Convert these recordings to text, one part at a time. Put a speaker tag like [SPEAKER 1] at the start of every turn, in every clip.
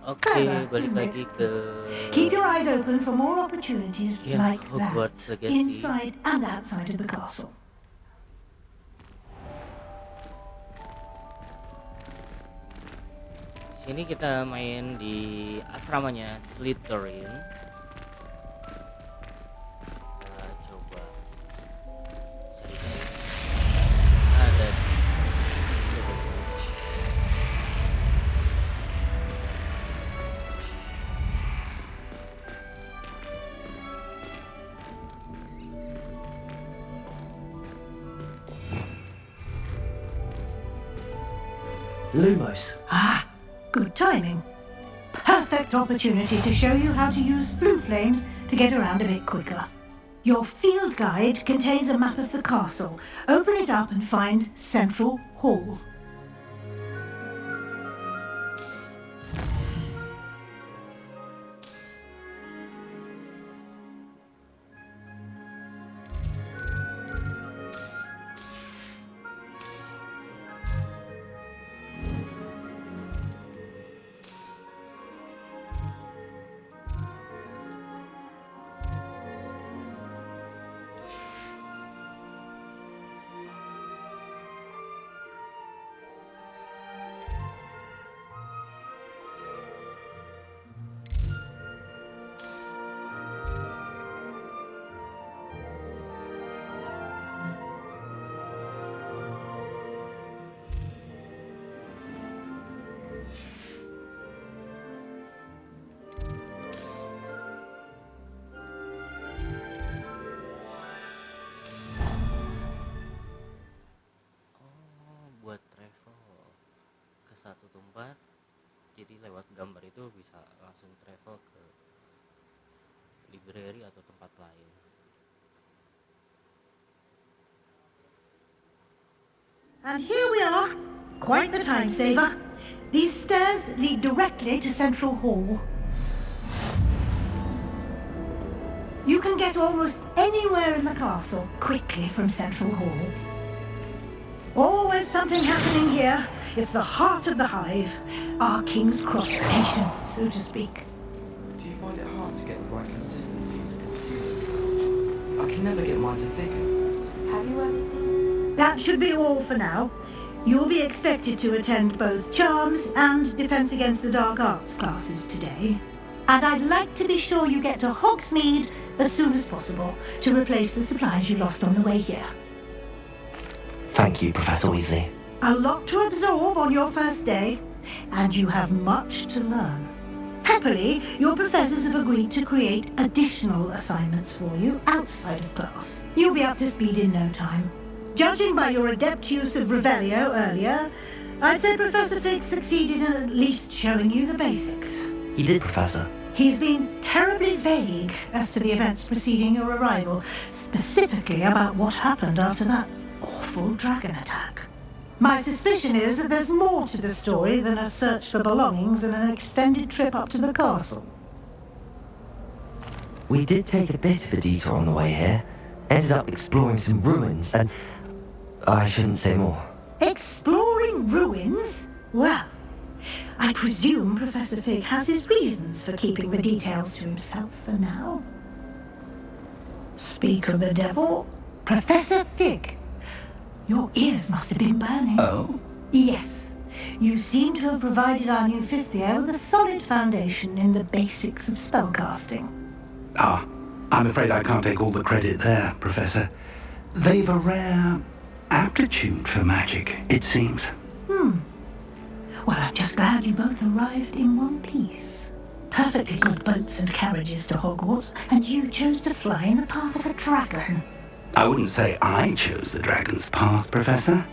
[SPEAKER 1] Oke,
[SPEAKER 2] Clever,
[SPEAKER 1] balik
[SPEAKER 2] isn't
[SPEAKER 1] lagi
[SPEAKER 2] it?
[SPEAKER 1] ke
[SPEAKER 2] Keep your eyes open for more opportunities
[SPEAKER 1] game
[SPEAKER 2] like
[SPEAKER 1] Hogwarts
[SPEAKER 2] that,
[SPEAKER 1] Legacy.
[SPEAKER 2] inside and outside of the castle.
[SPEAKER 1] Sini kita main di asramanya Slytherin. Kita coba cari-cari. Ada
[SPEAKER 3] Lumos.
[SPEAKER 2] Ah, good timing. Perfect opportunity to show you how to use flue flames to get around a bit quicker. Your field guide contains a map of the castle. Open it up and find Central Hall.
[SPEAKER 1] buat travel ke satu tempat, jadi lewat gambar itu bisa langsung travel ke library atau tempat lain.
[SPEAKER 2] And here we are. Quite the time saver. These stairs lead directly to Central Hall. You can get almost anywhere in the castle quickly from Central Hall. Always something happening here. It's the heart of the hive. Our King's Cross station, so to speak.
[SPEAKER 3] Do you find it hard to get the right consistency in the computer? I can never get mine to thicken.
[SPEAKER 4] Have you ever seen?
[SPEAKER 2] That should be all for now. You'll be expected to attend both Charms and Defense Against the Dark Arts classes today. And I'd like to be sure you get to Hogsmeade as soon as possible to replace the supplies you lost on the way here.
[SPEAKER 3] Thank you, Professor Weasley.
[SPEAKER 2] A lot to absorb on your first day, and you have much to learn. Happily, your professors have agreed to create additional assignments for you outside of class. You'll be up to speed in no time. Judging by your adept use of Revelio earlier, I'd say Professor Fig succeeded in at least showing you the basics.
[SPEAKER 3] He did, Professor.
[SPEAKER 2] He's been terribly vague as to the events preceding your arrival, specifically about what happened after that awful dragon attack. My suspicion is that there's more to the story than a search for belongings and an extended trip up to the castle.
[SPEAKER 3] We did take a bit of a detour on the way here. Ended up exploring some ruins and... I shouldn't say more.
[SPEAKER 2] Exploring ruins? Well, I presume Professor Fig has his reasons for keeping the details to himself for now. Speak of the devil, Professor Fig. Your ears must have been burning.
[SPEAKER 3] Oh?
[SPEAKER 2] Yes. You seem to have provided our new fifth year with a solid foundation in the basics of spellcasting.
[SPEAKER 5] Ah, I'm afraid I can't take all the credit there, Professor. They've a rare aptitude for magic, it seems.
[SPEAKER 2] Well, I'm just glad you both arrived in one piece. Perfectly good boats and carriages to Hogwarts, and you chose to fly in the path of a dragon.
[SPEAKER 5] I wouldn't say I chose the dragon's path, Professor.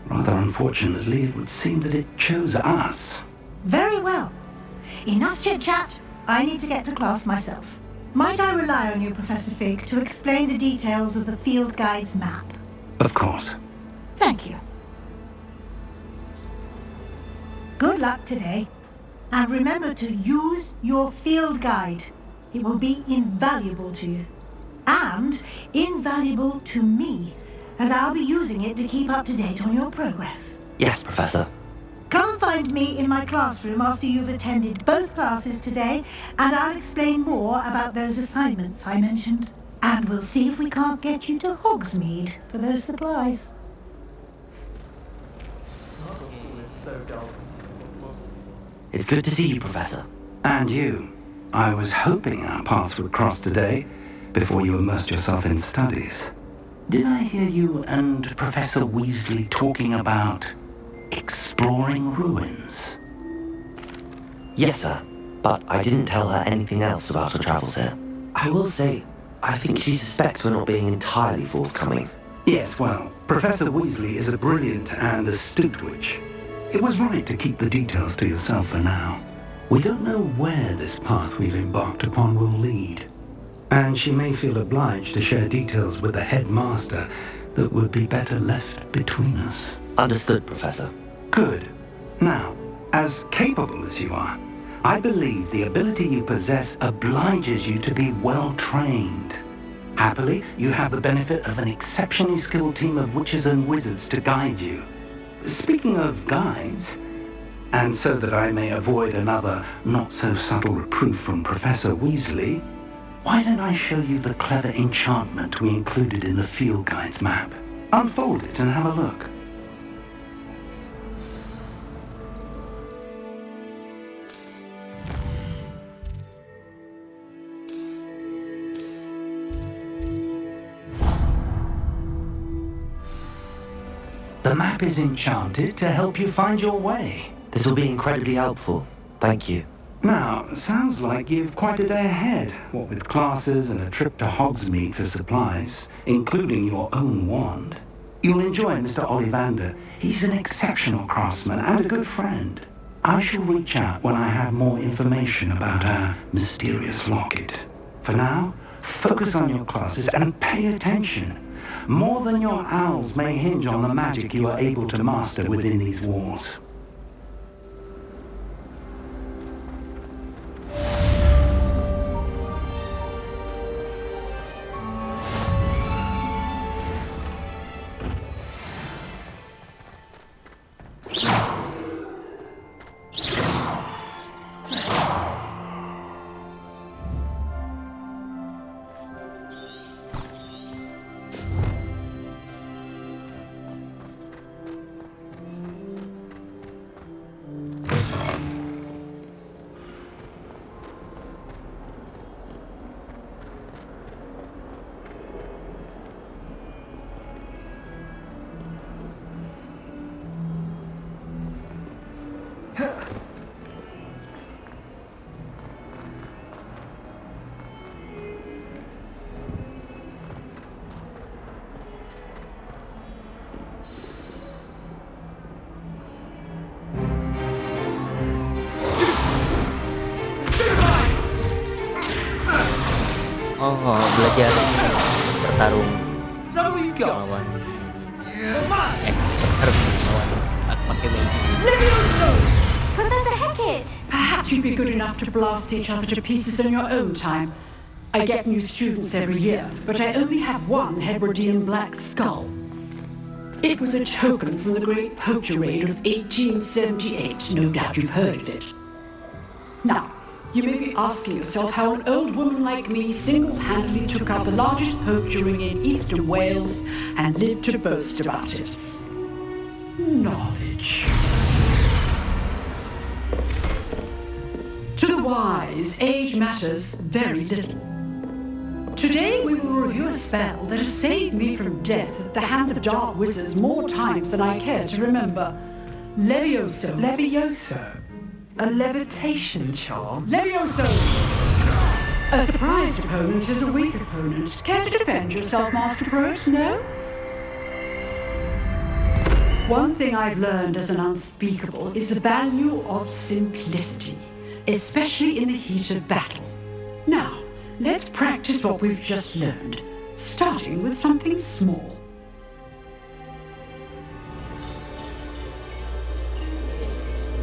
[SPEAKER 5] Rather unfortunately, it would seem that it chose us.
[SPEAKER 2] Very well. Enough chit-chat. I need to get to class myself. Might I rely on you, Professor Fig, to explain the details of the field guide's map?
[SPEAKER 5] Of course.
[SPEAKER 2] Thank you. Good luck today. And remember to use your field guide. It will be invaluable to you. And invaluable to me, as I'll be using it to keep up to date on your progress.
[SPEAKER 3] Yes, Professor.
[SPEAKER 2] Come find me in my classroom after you've attended both classes today, and I'll explain more about those assignments I mentioned. And we'll see if we can't get you to Hogsmeade for those supplies.
[SPEAKER 3] It's good to see you, Professor.
[SPEAKER 5] And you. I was hoping our paths would cross today, before you immersed yourself in studies. Did I hear you and Professor Weasley talking about exploring ruins?
[SPEAKER 3] Yes, sir. But I didn't tell her anything else about her travels here. I will say, I think she suspects we're not being entirely forthcoming.
[SPEAKER 5] Yes, well, Professor Weasley is a brilliant and astute witch. It was right to keep the details to yourself for now. We don't know where this path we've embarked upon will lead. And she may feel obliged to share details with the headmaster that would be better left between us.
[SPEAKER 3] Understood, Professor.
[SPEAKER 5] Good. Now, as capable as you are, I believe the ability you possess obliges you to be well trained. Happily, you have the benefit of an exceptionally skilled team of witches and wizards to guide you. Speaking of guides, and so that I may avoid another not-so-subtle reproof from Professor Weasley, why don't I show you the clever enchantment we included in the field guide's map? Unfold it and have a look. The map is enchanted to help you find your way.
[SPEAKER 3] This will be incredibly helpful. Thank you.
[SPEAKER 5] Now, sounds like you've quite a day ahead, what with classes and a trip to Hogsmeade for supplies, including your own wand. You'll enjoy Mr. Ollivander. He's an exceptional craftsman and a good friend. I shall reach out when I have more information about our mysterious locket. For now, focus on your classes and pay attention. More than your owls may hinge on the magic you are able to master within these walls.
[SPEAKER 1] Oh, belajar bertarung lawan lawan pakai magic.
[SPEAKER 4] Professor Hecat!
[SPEAKER 2] Perhaps you'd be good enough to blast each other to pieces in your own time. I get new students every year, but I only have one Hebridean black skull. It was a token from the Great Poacher Raid of 1878. No doubt you've heard of it. Now, you may be asking yourself how an old woman like me single-handedly took out the largest poacher ring in eastern Wales and lived to boast about it. Knowledge. To the wise, age matters very little. Today we will review a spell that has saved me from death at the hands of dark wizards more times than I care to remember. Levioso.
[SPEAKER 6] Levioso? A levitation charm?
[SPEAKER 2] Levioso! A surprised opponent is a weak opponent. Care to defend yourself, Master Poet? No? One thing I've learned as an unspeakable is the value of simplicity, especially in the heat of battle. Now, let's practice what we've just learned, starting with something small.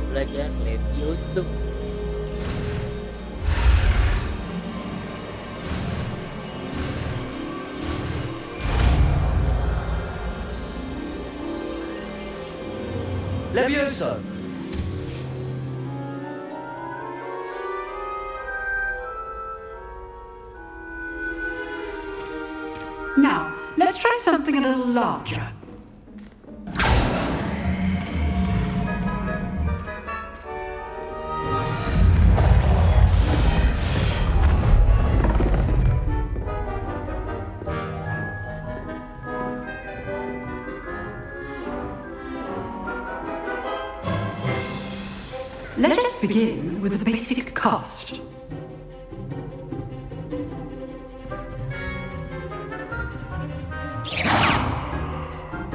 [SPEAKER 1] Belajar Levioso.
[SPEAKER 6] Levioso!
[SPEAKER 2] something a little larger? Let us begin with the basic cast.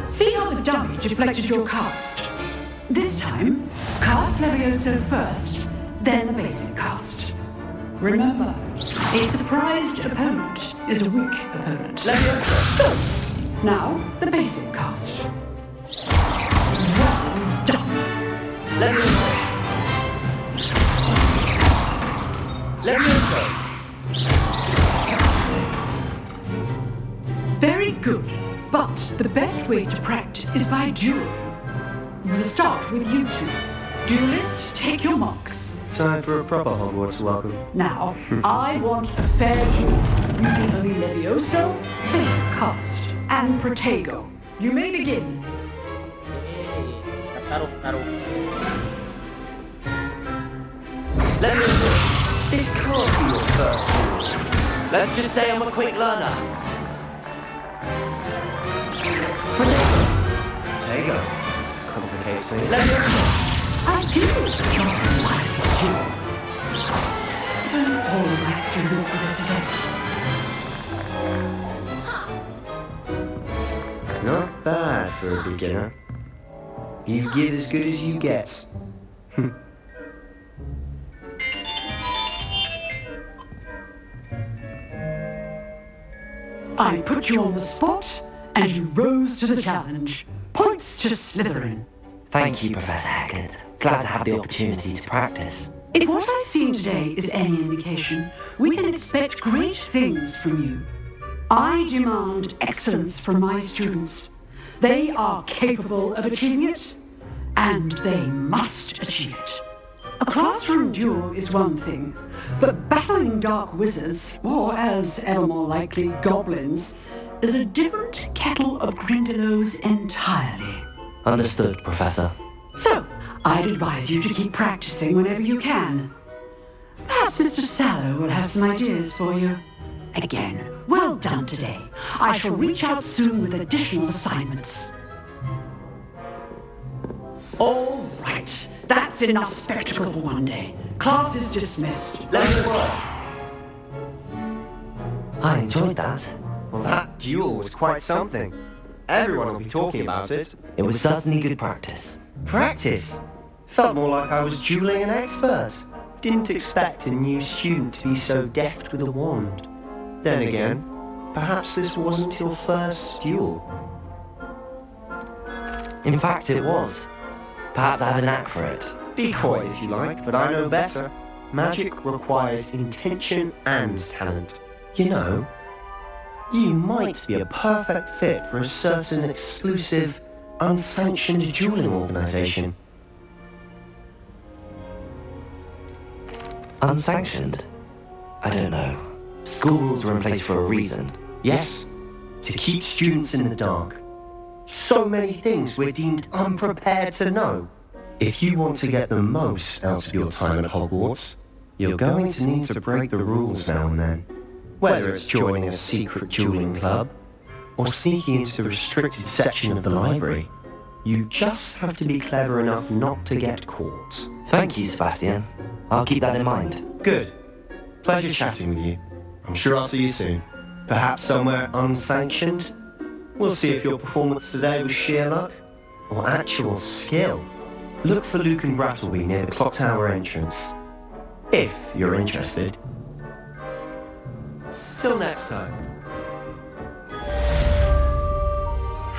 [SPEAKER 2] See how the dummy deflected your cast. This time, cast Levioso first, then the basic cast. Remember, a surprised opponent is a weak opponent. Levioso! So, now the basic cast. Well done.
[SPEAKER 3] Levioso! Levioso!
[SPEAKER 2] Very good, but the best way to practice is by duel. We'll start with you two. Duelist, take your marks.
[SPEAKER 7] Time for a proper Hogwarts welcome.
[SPEAKER 2] Now, I want a fair duel using only Levioso, basic cast, and Protego. You may begin.
[SPEAKER 1] Taruh.
[SPEAKER 3] Levioso! This can't be your first duel. Let's just say I'm a quick learner.
[SPEAKER 7] Tego. Complicates things.
[SPEAKER 2] I do enjoy life duel. Even all my students for this today.
[SPEAKER 7] Not bad for a beginner. You give as good as you get.
[SPEAKER 2] I put you on the spot, and you rose to the challenge. Points to Slytherin.
[SPEAKER 3] Thank you, Professor Hackett. Glad to have the opportunity to practice.
[SPEAKER 2] If what I've seen today is any indication, we can expect great things from you. I demand excellence from my students. They are capable of achieving it, and they must achieve it. A classroom duel is one thing, but battling dark wizards, or as ever more likely, goblins, is a different kettle of Grindylows entirely.
[SPEAKER 3] Understood, Professor.
[SPEAKER 2] So, I'd advise you to keep practicing whenever you can. Perhaps Mr. Sallow will have some ideas for you. Again, well done today. I shall reach out soon with additional assignments. All right, that's enough spectacle for one day. Class is dismissed.
[SPEAKER 3] Let's work. I enjoyed that.
[SPEAKER 7] Well, that duel was quite something. Everyone will be talking about it.
[SPEAKER 3] It was certainly good practice.
[SPEAKER 7] Practice? Felt more like I was dueling an expert. Didn't expect a new student to be so deft with a wand. Then again, perhaps this wasn't your first duel.
[SPEAKER 3] In fact, it was. Perhaps I have a knack for it.
[SPEAKER 7] Be coy if you like, but I know better. Magic requires intention and talent. You know, you might be a perfect fit for a certain exclusive, unsanctioned dueling organization.
[SPEAKER 3] Unsanctioned? I don't know. School rules were in place for a reason.
[SPEAKER 7] Yes, to keep students in the dark. So many things we're deemed unprepared to know. If you want to get the most out of your time at Hogwarts, you're going to need to break the rules now and then. Whether it's joining a secret dueling club, or sneaking into the restricted section of the library, you just have to be clever enough not to get caught.
[SPEAKER 3] Thank you, Sebastian. I'll keep that in mind.
[SPEAKER 7] Good. Pleasure chatting with you. I'm sure I'll see you soon. Perhaps somewhere unsanctioned? We'll see if your performance today was sheer luck, or actual skill. Look for Luke and Brattleby near the clock tower entrance, if you're interested. Till next time.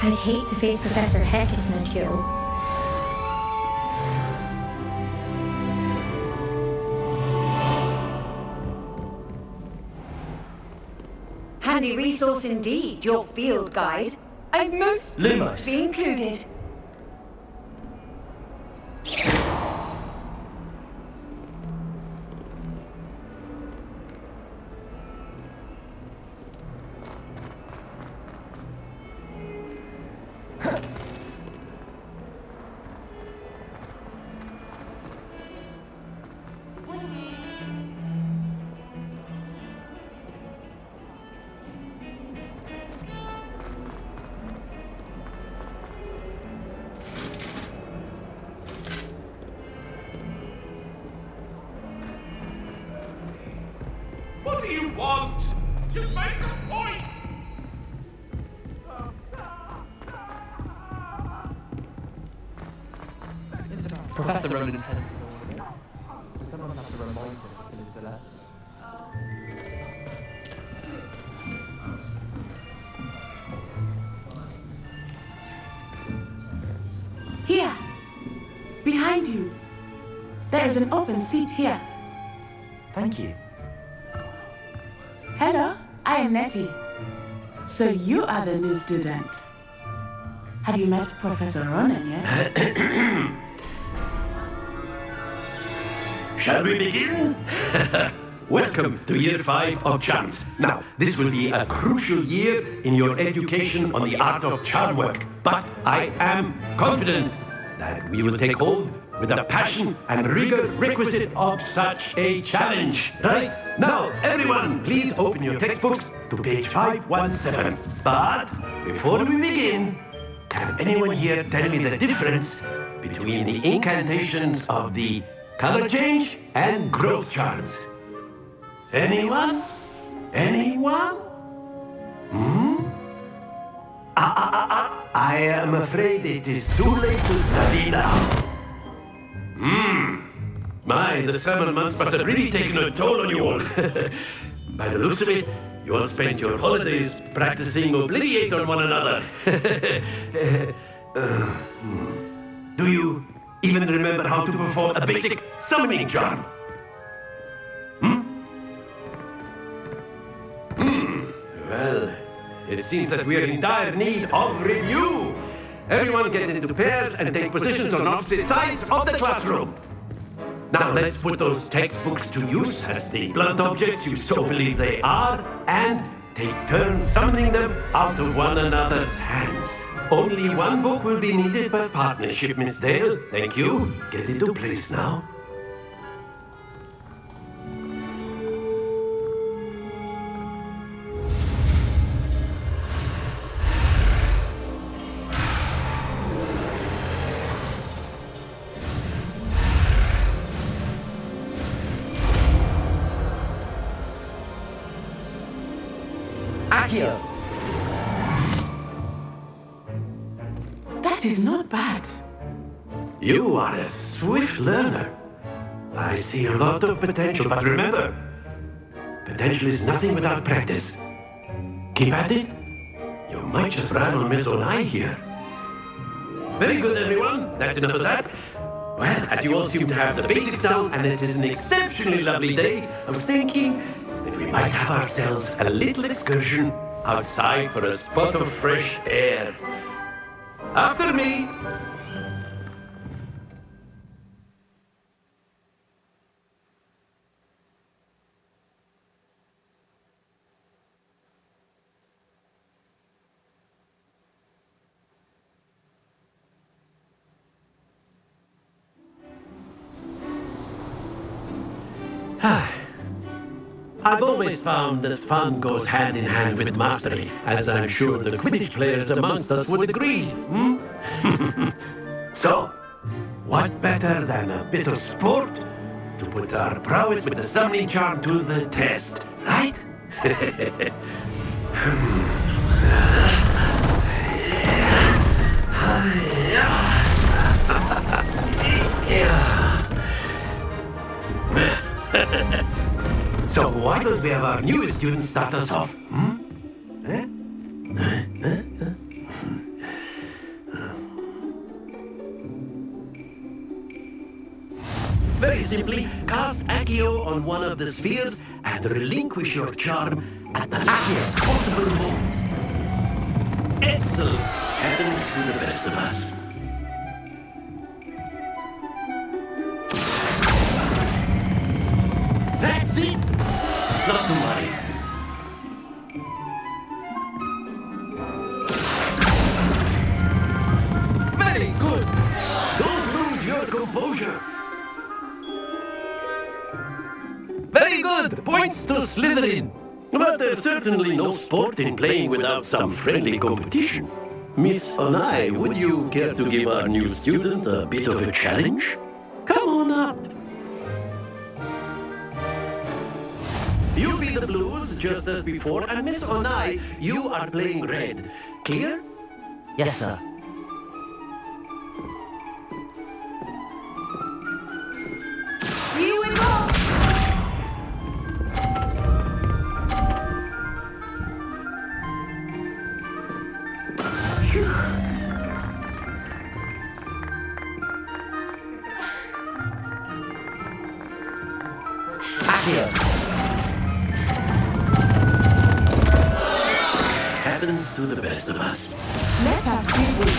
[SPEAKER 4] I'd hate to face Professor Hackett's in a duel.
[SPEAKER 8] Handy resource indeed, your field guide. I'm most pleased
[SPEAKER 3] Lumos.
[SPEAKER 8] to be included.
[SPEAKER 9] What do you want? Just make a point!
[SPEAKER 6] Professor Ronan intended to go over there. Someone have to remind him to finish the left.
[SPEAKER 10] Here! Behind you! There is an open seat here.
[SPEAKER 3] Thank you.
[SPEAKER 10] Hello, I am Nettie. So you are the new student. Have you met Professor Ronan yet?
[SPEAKER 7] Shall we begin? Welcome to Year 5 of Charms. Now, this will be a crucial year in your education on the art of charm work. But I am confident that we will take hold with the passion and rigor requisite of such a challenge. Right? Now, everyone, please open your textbooks to page 517. But before we begin, can anyone here tell me the difference between the incantations of the color change and growth charts? Anyone? Anyone? I am afraid it is too late to study now. My, the summer months must have really taken a toll on you all. By the looks of it, you all spent your holidays practicing Obliviate on one another. Do you even remember how to perform a basic summoning charm? Well, it seems that we are in dire need of review. Everyone get into pairs and take positions on opposite sides of the classroom. Now let's put those textbooks to use as the blunt objects you so believe they are, and take turns summoning them out of one another's hands. Only one book will be needed per partnership, Miss Dale. Thank you. Get into place now. Akio.
[SPEAKER 10] That is not bad.
[SPEAKER 7] You are a swift learner. I see a lot of potential, but remember, potential is nothing without practice. Keep at it. You might just run on Miss Onai here. Very good, everyone. That's enough of that. Well, as you all seem to have the basics down, and it is an exceptionally lovely day, I was thinking that we might have ourselves a little excursion outside for a spot of fresh air. After me. I've always found that fun goes hand in hand with mastery, as I'm sure the Quidditch players amongst us would agree. So, what better than a bit of sport to put our prowess with the summoning charm to the test, right? So why don't we have our newest student start us off? Very simply, cast Accio on one of the spheres and relinquish your charm at the last possible moment. Excellent happens to the best of us. That's it! Not to worry. Very good! Don't lose your composure. Very good! Points to Slytherin. But there's certainly no sport in playing without some friendly competition. Miss Onai, would you care to give our new student a bit of a challenge? Come on up. You be the blues just as before, and Miss Onai, you are playing red. Clear?
[SPEAKER 3] Yes, sir.
[SPEAKER 10] Here we go!
[SPEAKER 3] Accio.
[SPEAKER 7] Happens to the best of us.
[SPEAKER 10] Let us see this.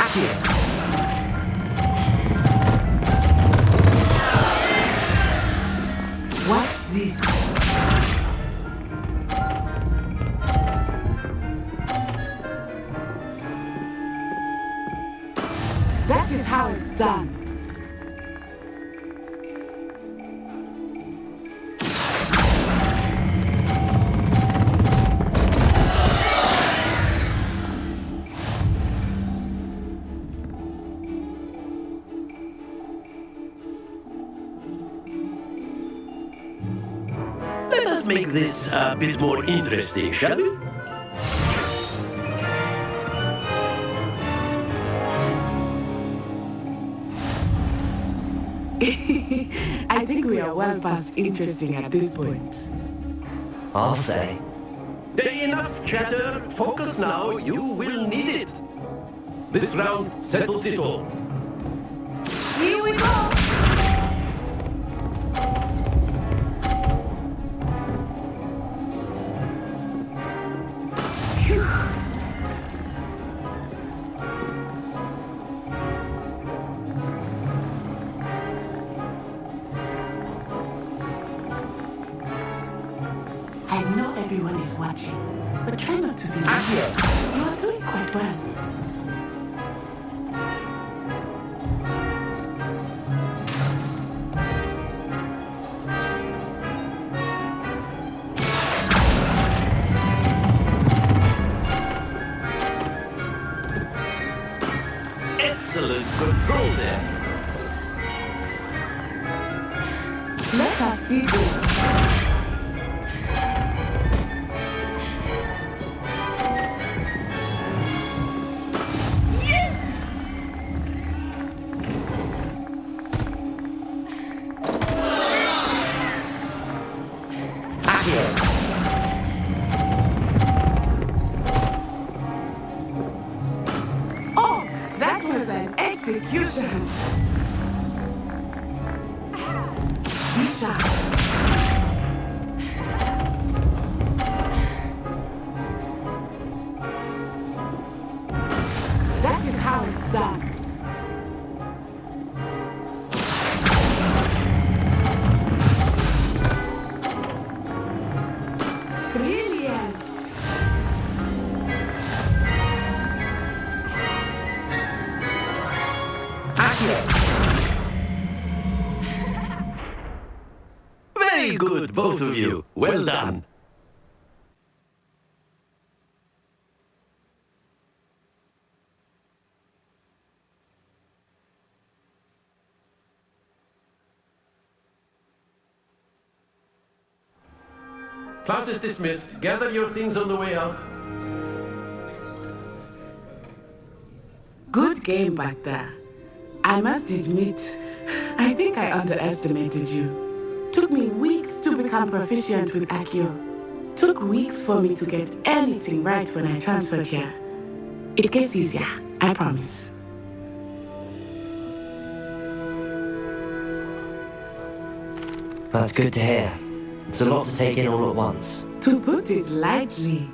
[SPEAKER 3] Accio.
[SPEAKER 10] Watch this. That is how it's done.
[SPEAKER 7] Let us make this a bit more interesting, shall we?
[SPEAKER 10] I think we are well past interesting at this point.
[SPEAKER 3] I'll say.
[SPEAKER 7] Enough chatter. Focus now. You will need it. This round settles it all.
[SPEAKER 10] Here we go! I know everyone is watching, but try not to be nervous. You are doing quite well.
[SPEAKER 7] Excellent control there.
[SPEAKER 10] Let us see this. Oh, that was an execution. Be sharp. That is how it's done. Brilliant.
[SPEAKER 7] Very good, both of you. Well done. Class is dismissed. Gather your things on the way out.
[SPEAKER 10] Good game back there. I must admit, I think I underestimated you. Took me weeks to become proficient with Accio. Took weeks for me to get anything right when I transferred here. It gets easier, I promise.
[SPEAKER 3] That's good to hear. It's a lot to take in all at once.
[SPEAKER 10] To put it lightly,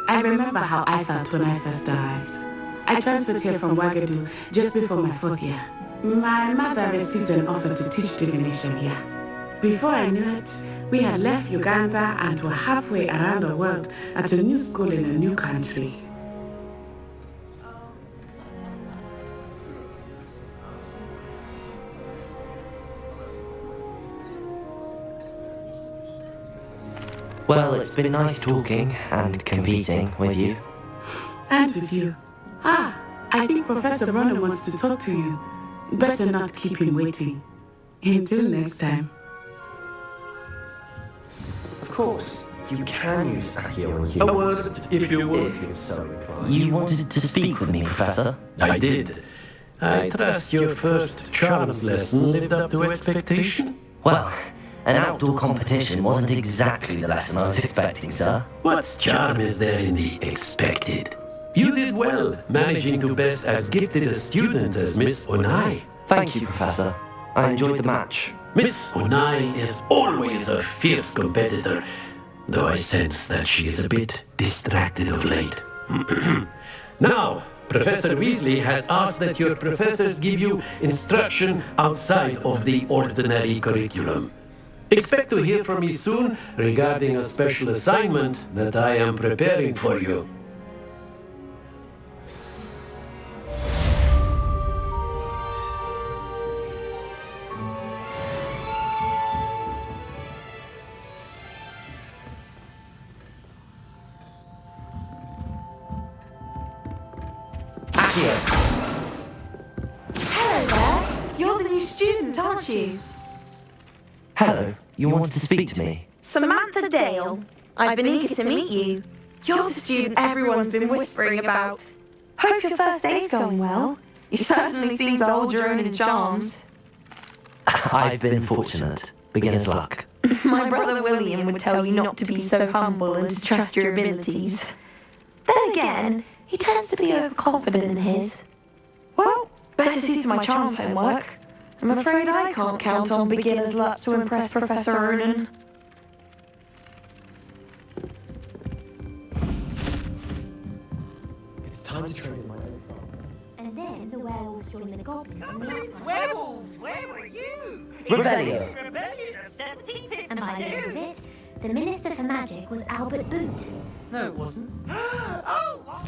[SPEAKER 10] I remember how I felt when I first arrived. I transferred here from Ouagadougou just before my 4th year. My mother received an offer to teach divination here. Before I knew it, we had left Uganda and were halfway around the world at a new school in a new country.
[SPEAKER 3] Well, it's been nice talking and competing with you.
[SPEAKER 10] And with you. I think Professor Ronan wants to talk to you. Better not keep him waiting. Until next time.
[SPEAKER 7] Of course, you can use Accio on you.
[SPEAKER 11] A word, if you would.
[SPEAKER 7] If you're so inclined.
[SPEAKER 3] You wanted to speak with me, Professor?
[SPEAKER 11] I did. I trust your first charms lesson lived up to expectation?
[SPEAKER 3] Well, an outdoor competition wasn't exactly the lesson I was expecting, sir.
[SPEAKER 11] What charm is there in the expected? You did well, managing to best as gifted a student as Miss Onai.
[SPEAKER 3] Thank you, Professor. I enjoyed the match.
[SPEAKER 11] Miss Onai is always a fierce competitor, though I sense that she is a bit distracted of late. Now, Professor Weasley has asked that your professors give you instruction outside of the ordinary curriculum. Expect to hear from me soon regarding a special assignment that I am preparing for you.
[SPEAKER 8] Hello there. You're the new student, aren't you?
[SPEAKER 3] Hello, you wanted to speak to me?
[SPEAKER 8] Samantha Dale. I've been eager to meet you. You're the student everyone's been whispering about. Hope your first day's going well. You certainly seem to hold your own in charms.
[SPEAKER 3] I've been fortunate. Beginner's luck.
[SPEAKER 8] My brother William would tell you not to be so humble and to trust your abilities. Then again, he tends to be overconfident in his. Well, better see to my charms homework. I'm afraid I can't count on beginner's luck to impress Professor Ronan.
[SPEAKER 6] It's time to train in my own farm.
[SPEAKER 4] And then the werewolves joined the goblins and the outside.
[SPEAKER 9] Werewolves, where were you?
[SPEAKER 3] Revelio.
[SPEAKER 9] Rebellion of 1750.
[SPEAKER 4] And by the end of it, the Minister for Magic was Albert Boot.
[SPEAKER 6] No, it wasn't.
[SPEAKER 9] Oh!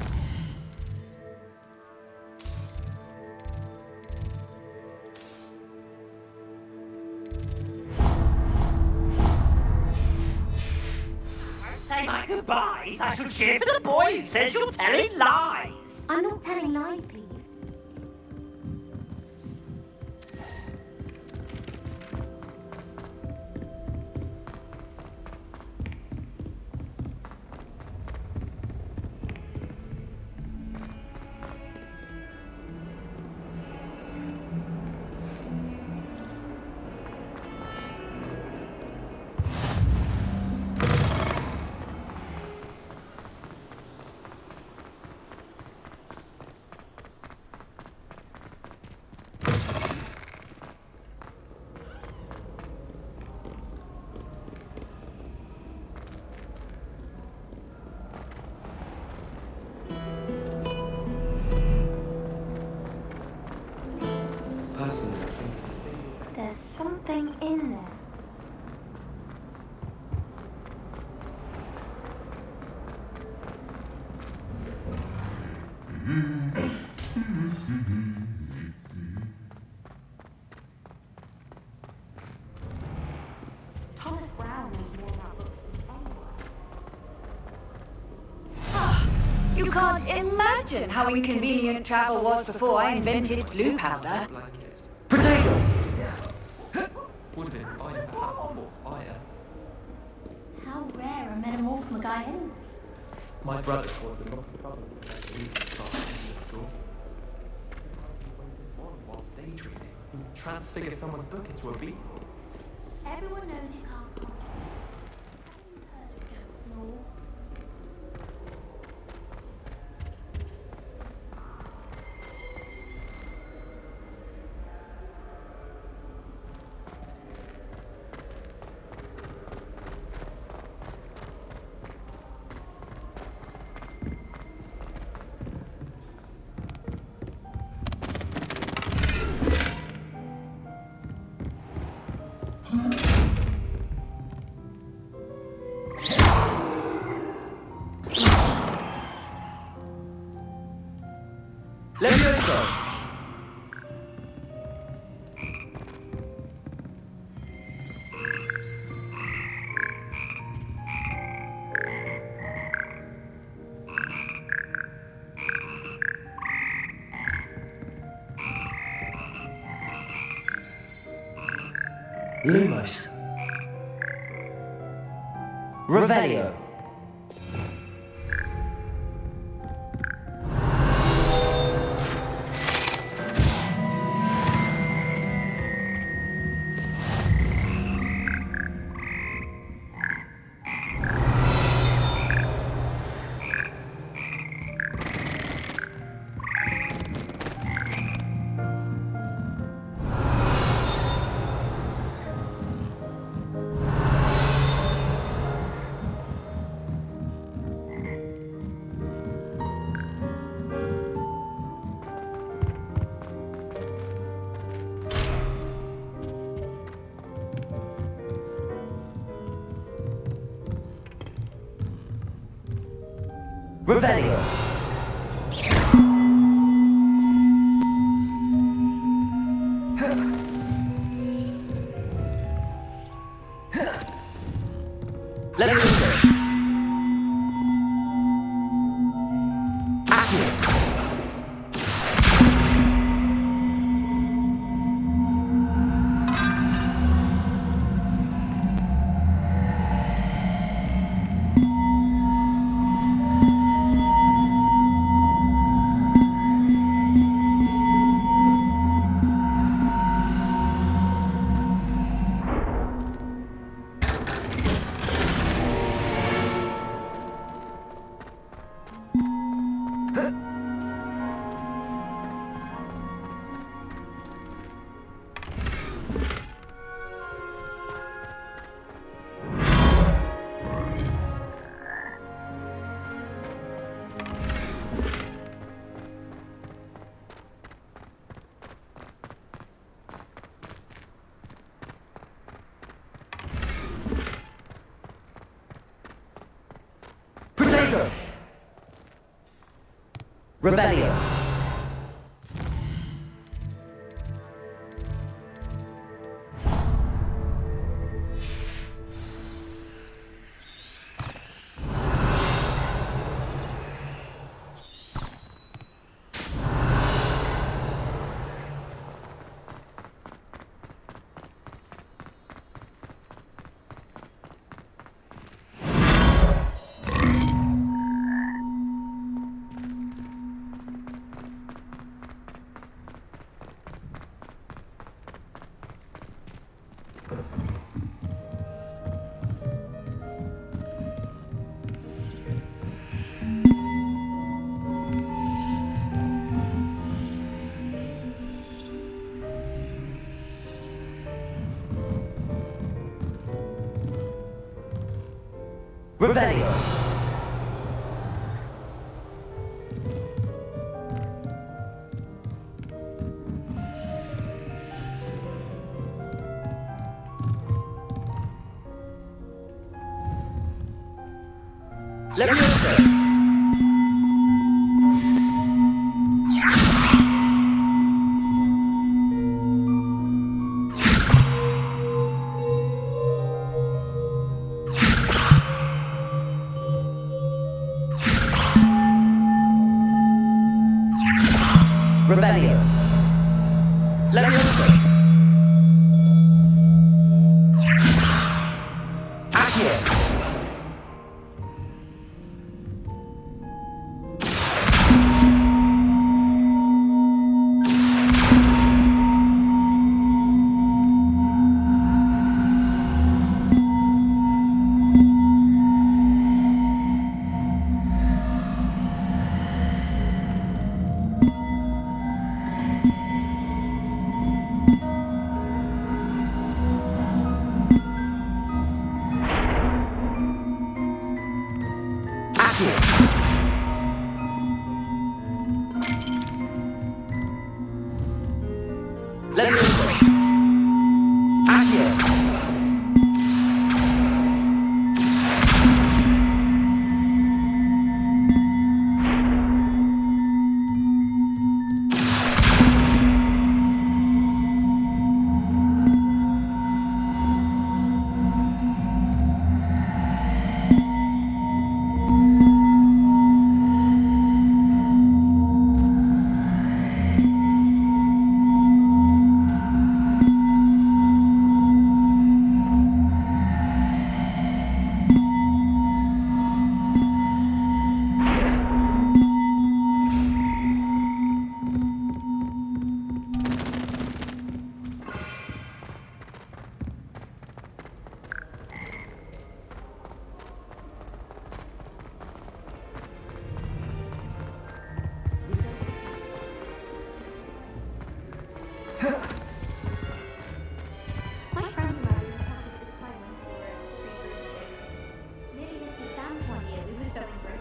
[SPEAKER 9] Say my goodbyes. I shall cheer for the boy who says you're telling lies.
[SPEAKER 4] I'm not telling lies, please.
[SPEAKER 8] There's something in there. Thomas Brown knows more about books than anyone. You can't imagine how inconvenient travel was before I invented blue powder.
[SPEAKER 3] Potato!
[SPEAKER 6] Would have been fine for apple or fire.
[SPEAKER 4] How rare a metamorph from a guy in.
[SPEAKER 6] My brother called them rocky trouble when he started in school. Whilst daydreaming and transfigure someone's book into a beetle.
[SPEAKER 4] Everyone knows you can't conjure. Have you heard of Gamp's Law?
[SPEAKER 3] Levioso! Lumos. Revelio. Revelio. Levioso. Accio. Protego. Revelio. Revelio. Levioso. Revelio. Levioso. Accio. Levioso. Accio.
[SPEAKER 4] selling bread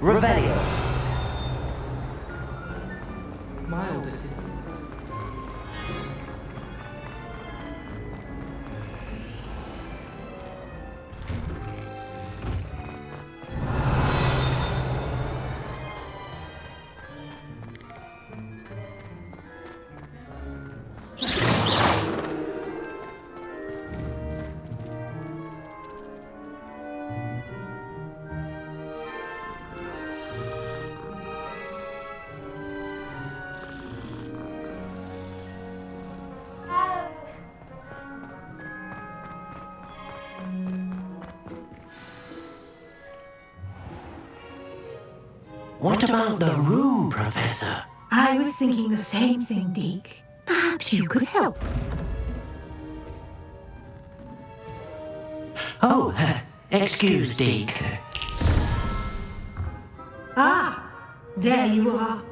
[SPEAKER 4] for
[SPEAKER 3] Revelio.
[SPEAKER 6] My older sister.
[SPEAKER 11] What about the room, Professor?
[SPEAKER 2] I was thinking the same thing, Deke. Perhaps you could help.
[SPEAKER 11] Oh, excuse, Deke.
[SPEAKER 2] Ah, there you are.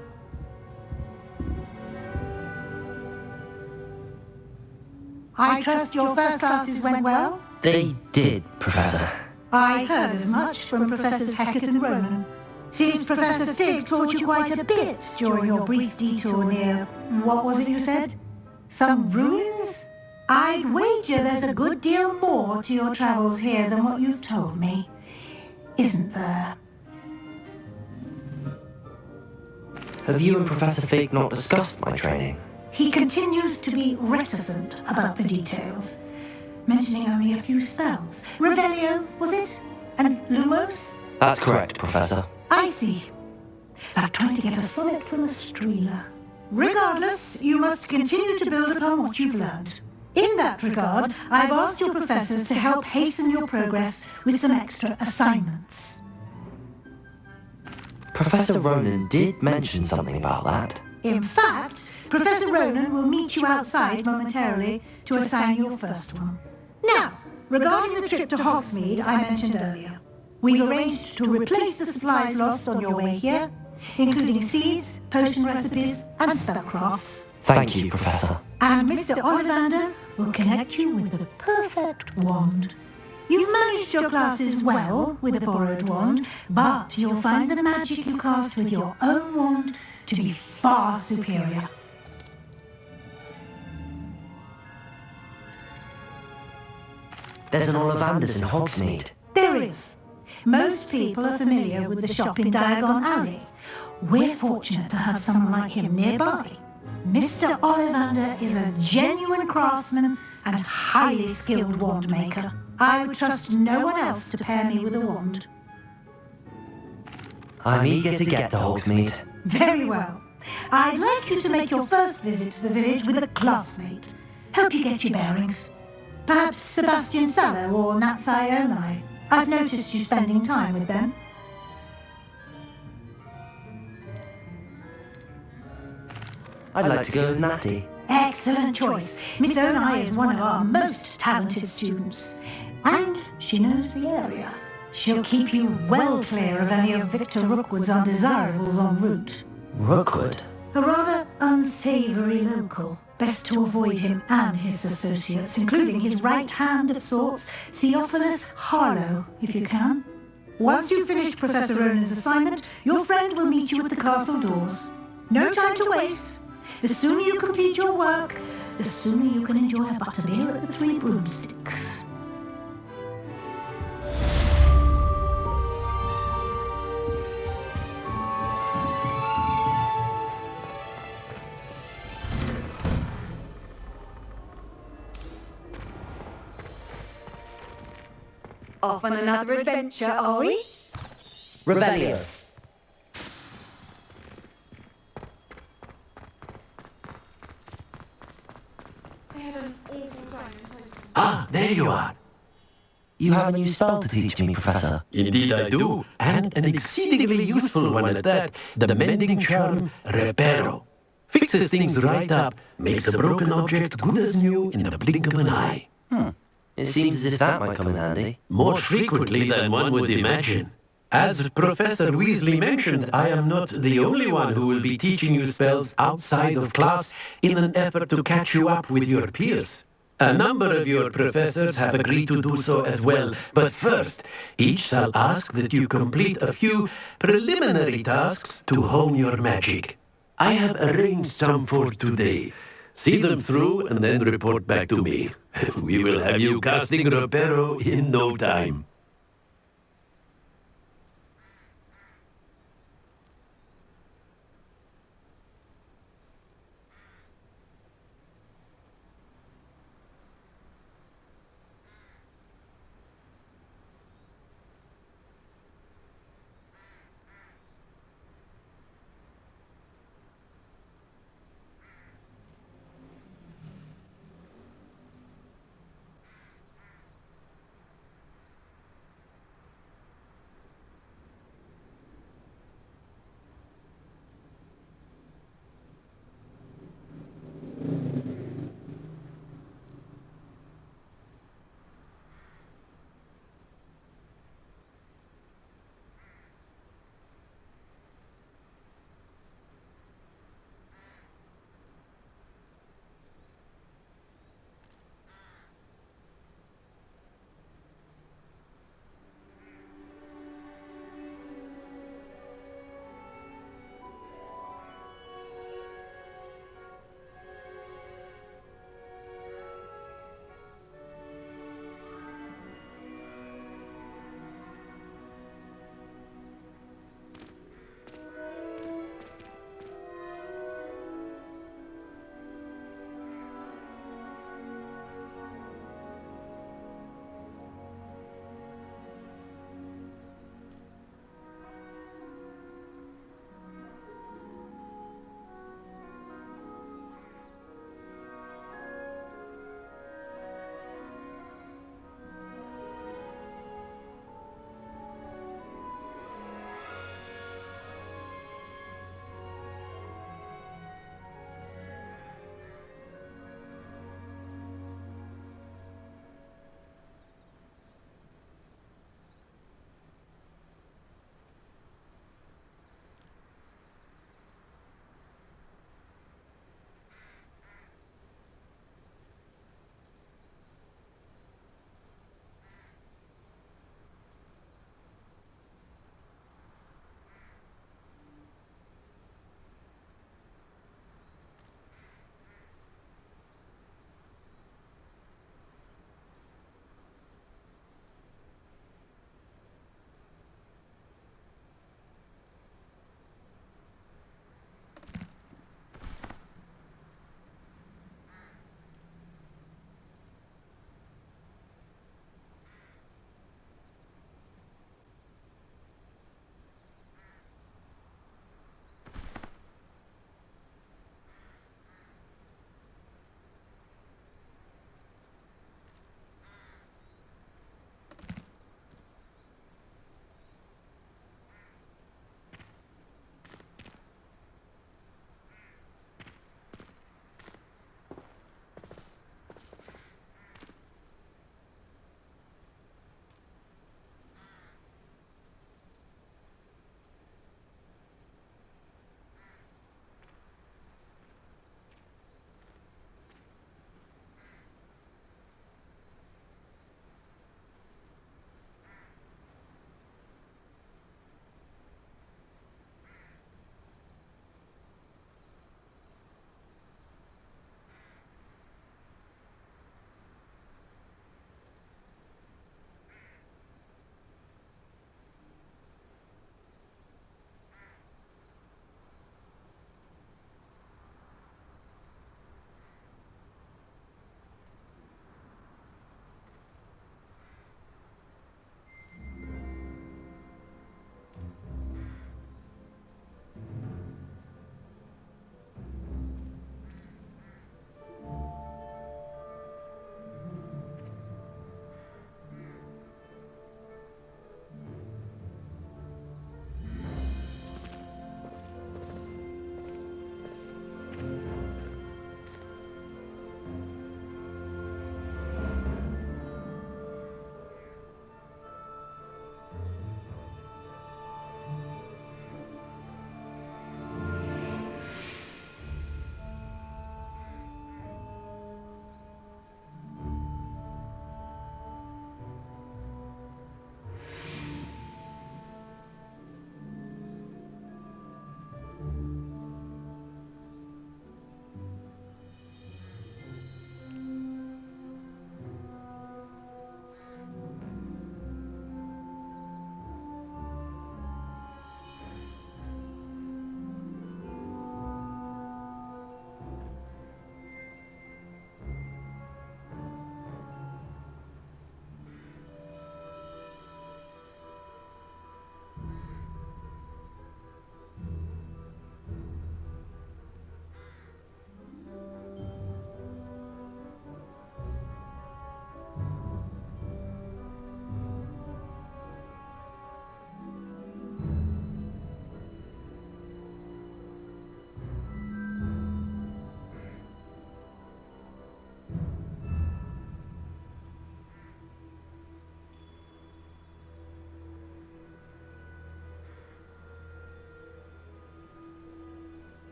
[SPEAKER 2] I trust your first classes went well?
[SPEAKER 3] They did, Professor.
[SPEAKER 2] I heard as much from Professors Hecat and Ronan. Seems Professor Fig taught you quite a bit during your brief detour near... what was it you said? Some ruins? I'd wager there's a good deal more to your travels here than what you've told me. Isn't there?
[SPEAKER 3] Have you and Professor Fig not discussed my training?
[SPEAKER 2] He continues to be reticent about the details, mentioning only a few spells. Revelio, was it? And Lumos?
[SPEAKER 3] That's correct, Professor.
[SPEAKER 2] I see. Like trying to get a sonnet from a streeler. Regardless, you must continue to build upon what you've learned. In that regard, I've asked your professors to help hasten your progress with some extra assignments.
[SPEAKER 3] Professor Ronan did mention something about that.
[SPEAKER 2] In fact, Professor Ronan will meet you outside momentarily to assign your first one. Now, regarding the trip to Hogsmeade I mentioned earlier, we've arranged to replace the supplies lost on your way here, including seeds, potion recipes, and spellcrafts.
[SPEAKER 3] Thank you, Professor.
[SPEAKER 2] And Mr. Ollivander will connect you with the perfect wand. You've managed your classes well with a borrowed wand, but you'll find the magic you cast with your own wand to be far superior.
[SPEAKER 3] There's an Ollivander's in Hogsmeade.
[SPEAKER 2] There is. Most people are familiar with the shop in Diagon Alley. We're fortunate to have someone like him nearby. Mr. Ollivander is a genuine craftsman and highly skilled wand maker. I would trust no one else to pair me with a wand.
[SPEAKER 3] I'm eager to get to Hogsmeade.
[SPEAKER 2] Very well. I'd like you to make your first visit to the village with a classmate. Help you get your bearings. Perhaps Sebastian Sallow or Natsai Onai. I've noticed you spending time with them.
[SPEAKER 3] I'd like to go with Natty.
[SPEAKER 2] Excellent choice. Miss Onai is one of our most talented students. And she knows the area. She'll keep you well clear of any of Victor Rookwood's undesirables en route.
[SPEAKER 3] Rookwood?
[SPEAKER 2] A rather unsavoury local. Best to avoid him and his associates, including his right hand of sorts, Theophilus Harlow, if you can. Once you've finished Professor Ronan's assignment, your friend will meet you at the castle doors. No time to waste. The sooner you complete your work, the sooner you can enjoy a butterbeer at the Three Broomsticks.
[SPEAKER 8] Off on another adventure, are we?
[SPEAKER 3] Revelio.
[SPEAKER 4] They had an awful time.
[SPEAKER 11] Ah, there you are.
[SPEAKER 3] You have a new spell to teach me, Professor.
[SPEAKER 11] Indeed I do, and an exceedingly useful one at that, the mending charm Reparo. Fixes things right up, makes a broken object good as new in the blink of an eye.
[SPEAKER 3] It seems as if that might come in handy.
[SPEAKER 11] More frequently than one would imagine. As Professor Weasley mentioned, I am not the only one who will be teaching you spells outside of class in an effort to catch you up with your peers. A number of your professors have agreed to do so as well, but first, each shall ask that you complete a few preliminary tasks to hone your magic. I have arranged some for today. See them through and then report back to me. We will have you casting Reparo in no time.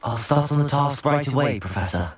[SPEAKER 3] I'll start on the task right away, Professor.